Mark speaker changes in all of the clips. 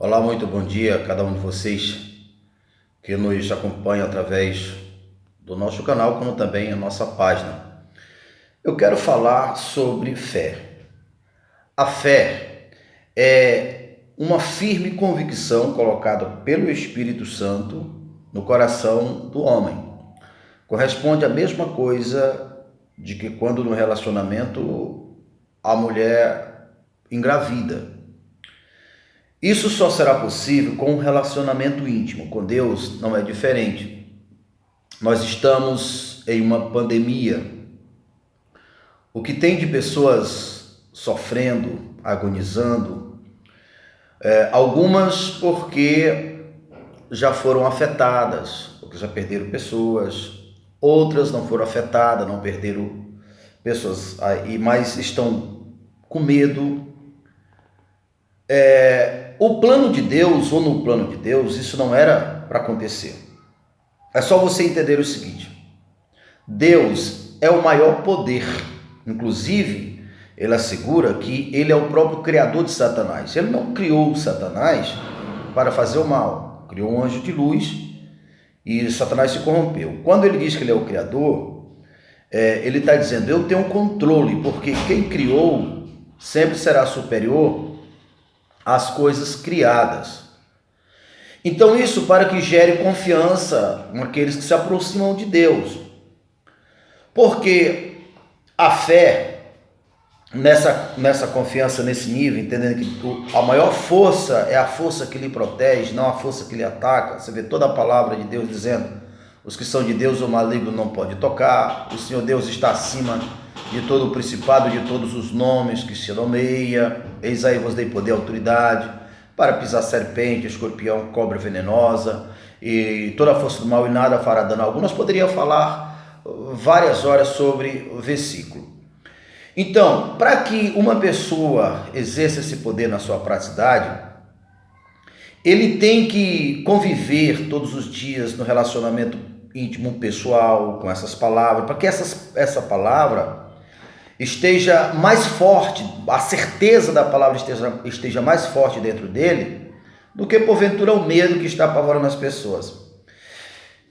Speaker 1: Olá, muito bom dia a cada um de vocês que nos acompanha através do nosso canal, como também a nossa página. Eu quero falar sobre fé. A fé é uma firme convicção colocada pelo Espírito Santo no coração do homem. Corresponde à mesma coisa de que quando no relacionamento a mulher engravida. Isso só será possível com um relacionamento íntimo. Com Deus não é diferente. Nós estamos em uma pandemia. O que tem de pessoas sofrendo, agonizando, algumas porque já foram afetadas, porque já perderam pessoas, outras não foram afetadas, não perderam pessoas, mas estão com medo. O plano de Deus, ou no plano de Deus, isso não era para acontecer. É só você entender o seguinte: Deus é o maior poder. Inclusive, ele assegura que ele é o próprio criador de Satanás. Ele não criou Satanás para fazer o mal. Criou um anjo de luz e Satanás se corrompeu. Quando ele diz que ele é o criador, ele está dizendo: eu tenho controle, porque quem criou sempre será superior às coisas criadas. Então isso para que gere confiança naqueles que se aproximam de Deus. Porque a fé, nessa confiança, nesse nível, entendendo que a maior força é a força que lhe protege, não a força que lhe ataca. Você vê toda a palavra de Deus dizendo: os que são de Deus o maligno não pode tocar, o Senhor Deus está acima de todo o principado, de todos os nomes que se nomeia. Eis aí vos dei poder e autoridade para pisar serpente, escorpião, cobra venenosa e toda a força do mal, e nada fará dano algum. Nós poderíamos falar várias horas sobre o versículo. Então, para que uma pessoa exerça esse poder na sua praticidade, ele tem que conviver todos os dias no relacionamento íntimo, pessoal, com essas palavras, para que essa palavra esteja mais forte, a certeza da palavra esteja mais forte dentro dele, do que porventura o medo que está apavorando as pessoas.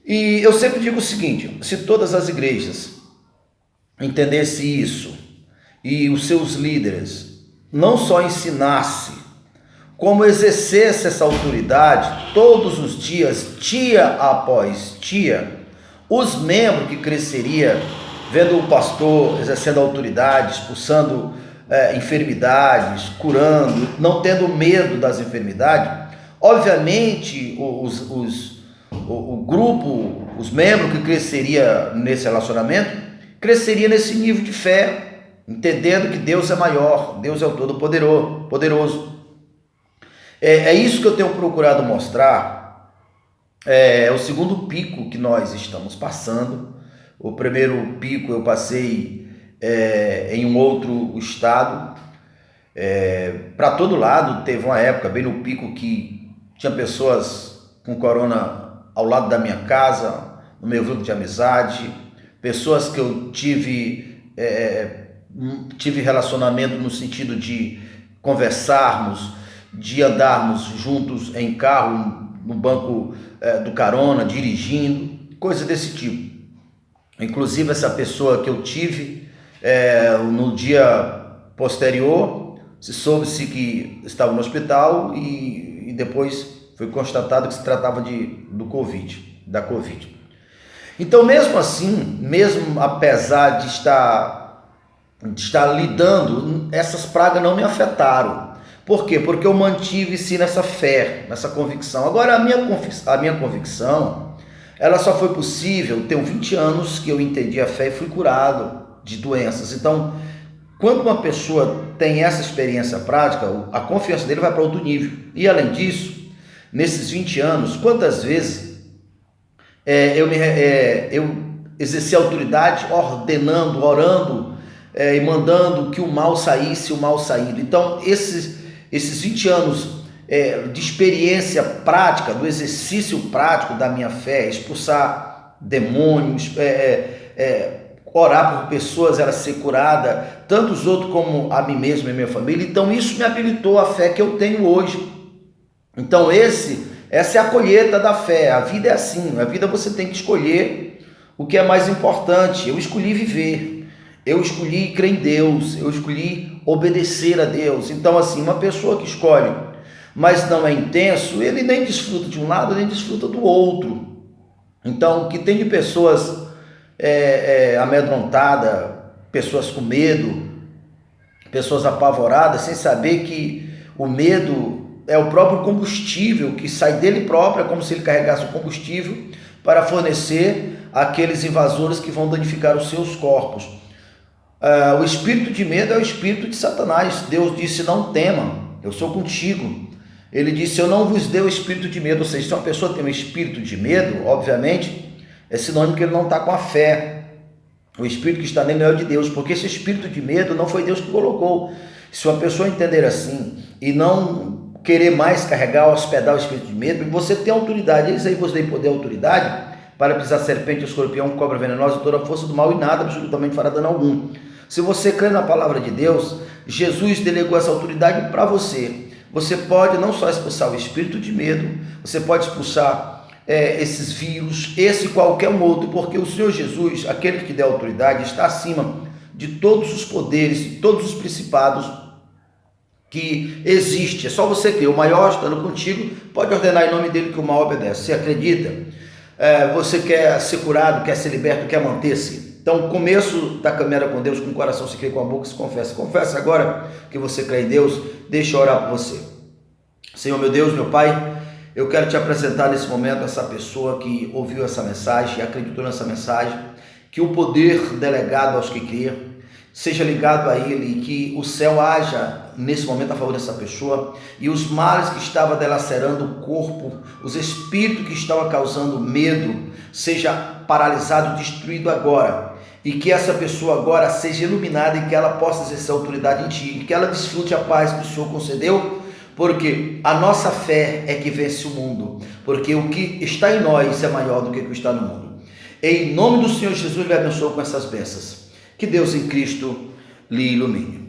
Speaker 1: E eu sempre digo o seguinte: se todas as igrejas entendessem isso, e os seus líderes não só ensinassem, como exercesse essa autoridade todos os dias, dia após dia, os membros que cresceria vendo o pastor exercendo autoridade, expulsando enfermidades, curando, não tendo medo das enfermidades, obviamente o grupo, os membros que cresceria nesse relacionamento, cresceria nesse nível de fé, entendendo que Deus é maior, Deus é o Todo-Poderoso. É isso que eu tenho procurado mostrar. É o segundo pico que nós estamos passando. O primeiro pico eu passei em um outro estado. Para todo lado, teve uma época bem no pico que tinha pessoas com corona ao lado da minha casa, no meu grupo de amizade, pessoas que eu tive relacionamento no sentido de conversarmos, de andarmos juntos em carro, no banco do carona, dirigindo, coisa desse tipo. Inclusive essa pessoa que eu tive no dia posterior, se soube-se que estava no hospital e depois foi constatado que se tratava da Covid. Então, mesmo assim, mesmo apesar de estar lidando, essas pragas não me afetaram. Por quê? Porque eu mantive-se nessa fé, nessa convicção. Agora, a minha convicção, ela só foi possível, tenho 20 anos que eu entendi a fé e fui curado de doenças. Então, quando uma pessoa tem essa experiência prática, a confiança dele vai para outro nível. E além disso, nesses 20 anos, quantas vezes eu exerci autoridade ordenando, orando e mandando que o mal saísse, o mal saindo. Então, esses 20 anos de experiência prática, do exercício prático da minha fé, expulsar demônios, orar por pessoas, ela ser curada, tanto os outros como a mim mesmo e a minha família. Então isso me habilitou a fé que eu tenho hoje. Então essa é a colheita da fé. A vida é assim, a vida você tem que escolher o que é mais importante. Eu escolhi viver, eu escolhi crer em Deus, eu escolhi obedecer a Deus. Então assim, uma pessoa que escolhe, mas não é intenso, ele nem desfruta de um lado, nem desfruta do outro. Então o que tem de pessoas amedrontadas, pessoas com medo, pessoas apavoradas, sem saber que o medo é o próprio combustível que sai dele próprio, é como se ele carregasse o combustível para fornecer aqueles invasores que vão danificar os seus corpos. O espírito de medo é o espírito de Satanás. Deus disse: não tema, eu sou contigo. Ele disse: eu não vos dei o espírito de medo. Ou seja, se uma pessoa tem um espírito de medo, obviamente, é sinônimo que ele não está com a fé. O espírito que está nele não é o de Deus, porque esse espírito de medo não foi Deus que colocou. Se uma pessoa entender assim e não querer mais carregar ou hospedar o espírito de medo, você tem autoridade, eis aí vos dei poder e autoridade para pisar serpente, escorpião, cobra venenosa e toda a força do mal, e nada absolutamente fará dano algum. Se você crê na palavra de Deus, Jesus delegou essa autoridade para você. Você pode não só expulsar o espírito de medo, você pode expulsar esses vírus, esse e qualquer um outro, porque o Senhor Jesus, aquele que deu autoridade, está acima de todos os poderes, de todos os principados que existe. É só você crer. O maior estando contigo, pode ordenar em nome dele que o mal obedece. Você acredita? Você quer ser curado, quer ser liberto, quer manter-se? Então, o começo da caminhada com Deus, com o coração se crê, com a boca se confessa. Confessa agora que você crê em Deus. Deixa eu orar por você. Senhor, meu Deus, meu Pai, eu quero te apresentar nesse momento essa pessoa que ouviu essa mensagem e acreditou nessa mensagem, que o poder delegado aos que crêem seja ligado a ele, e que o céu haja nesse momento a favor dessa pessoa, e os males que estavam delacerando o corpo, os espíritos que estavam causando medo, seja paralisado, destruído agora, e que essa pessoa agora seja iluminada e que ela possa exercer autoridade em ti, e que ela desfrute a paz que o Senhor concedeu, porque a nossa fé é que vence o mundo, porque o que está em nós é maior do que o que está no mundo. Em nome do Senhor Jesus, lhe abençoo com essas bênçãos. Que Deus em Cristo lhe ilumine.